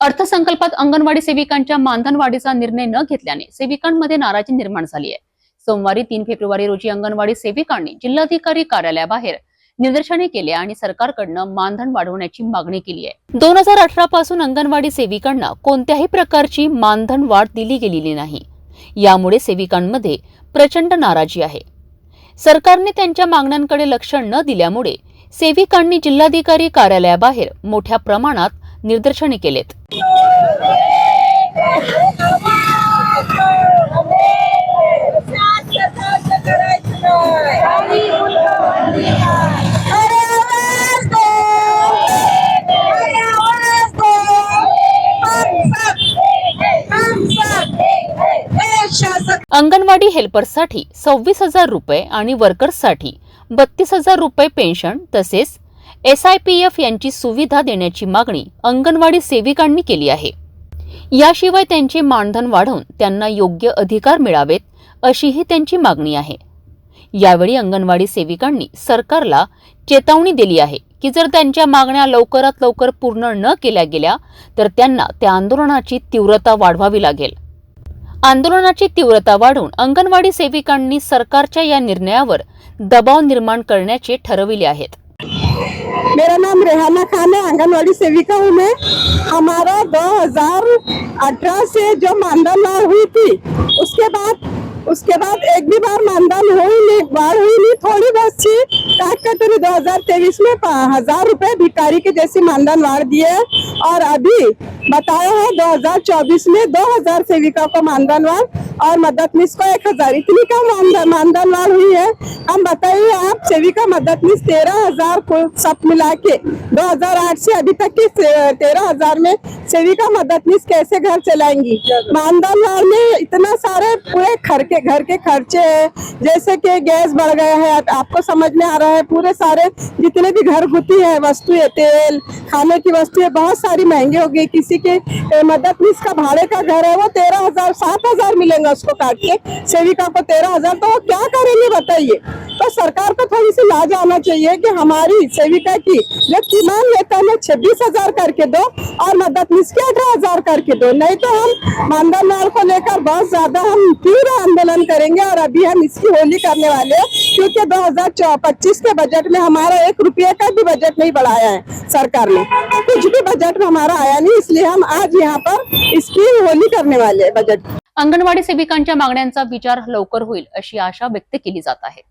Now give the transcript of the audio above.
अर्थसंकल्पात अंगणवाडी सेविकांच्या मानधन वाढीचा निर्णय न घेतल्याने सेविकांमध्ये नाराजी निर्माण झाली आहे। सोमवारी 3 फेब्रुवारी रोजी अंगणवाडी सेविकांनी जिल्हाधिकारी कार्यालयाबाहेर निदर्शने केले आणि सरकारकडून मानधन वाढवण्याची मागणी केली आहे। 2018 पासून अंगणवाडी सेविकांना कोणत्याही प्रकारची मानधन वाढ दिली गेलेली नाही। यामुळे सेविकांमध्ये प्रचंड नाराजी आहे। सरकारने त्यांच्या मागण्यांकडे लक्ष न दिल्यामुळे सेविकांनी जिल्हाधिकारी कार्यालयाबाहेर मोठ्या प्रमाणात निदर्शने केलेत। अंगणवाडी हेल्परसाठी 26,000 रुपये आणि वर्कर्ससाठी 32,000 रुपये पेन्शन तसेच SIPF यांची सुविधा देण्याची मागणी अंगणवाडी सेविकांनी केली आहे। याशिवाय त्यांचे मानधन वाढवून त्यांना योग्य अधिकार मिळावेत अशीही त्यांची मागणी आहे। यावेळी अंगणवाडी सेविकांनी सरकारला चेतावणी दिली आहे की जर त्यांच्या मागण्या लवकरात लवकर पूर्ण न केल्या गेल्या तर त्यांना त्या आंदोलनाची तीव्रता वाढवावी लागेल। आंदोलनाची तीव्रता वाढवून अंगणवाडी सेविकांनी सरकारच्या या निर्णयावर दबाव निर्माण करण्याचे ठरविले आहेत। मेरा नाम रेहाना खान है, आंगनवाड़ी सेविका हूँ मैं। हमारा 2018 से जो मानधन वाढ हुई थी उसके बाद एक भी बार मानधन वाढ हुई नहीं, थोड़ी बहुत सी कटोरी 2023 में 1000 रुपए भिखारी के जैसी मानधन वाढ दिए और अभी बताया है 2024 में 2000 सेविका को मानधन वाढ और मददनीश को 1000, इतनी कम मानधन वाढ हुई है। हम बताइए आप सेविका मददनीश 13,000 को सब मिला के 2008 से अभी तक की 13,000 में सेविका मददनीश कैसे घर चलाएंगी। मानधन वाढ में इतना सारे पूरे घर के खर्चे है, जैसे कि गैस बढ़ गया है, आपको समझ में आ रहा है, पूरे सारे जितने भी घरगुती है वस्तुएं, तेल खाने की वस्तुएं बहुत सारी महंगी हो गई। किसी के मददनीश का भाड़े का घर है वो 13,000 7,000 मिलेगा उसको काट के, सेविका को 13,000, तो वो क्या करेंगे बताइए। तो सरकार को थोड़ी सी लाज आना चाहिए कि हमारी सेविका की जो किमान वेतन है 26,000 करके दो और मददनीश के 18,000 करके दो, नहीं तो हम मानधन वाढ को लेकर बहुत ज्यादा हम तीव्र आंदोलन करेंगे। और अभी हम इसकी होली करने वाले हैं क्योंकि 2025 के बजट में हमारा 1 रुपये का भी बजट नहीं बढ़ाया है सरकार ने, कुछ भी बजट में हमारा आया नहीं, इसलिए हम आज यहाँ पर इसकी होली करने वाले हैं बजट। अंगणवाडी सेविकांच्या मागण्यांचा विचार लवकर होईल अशी आशा व्यक्त केली जात आहे।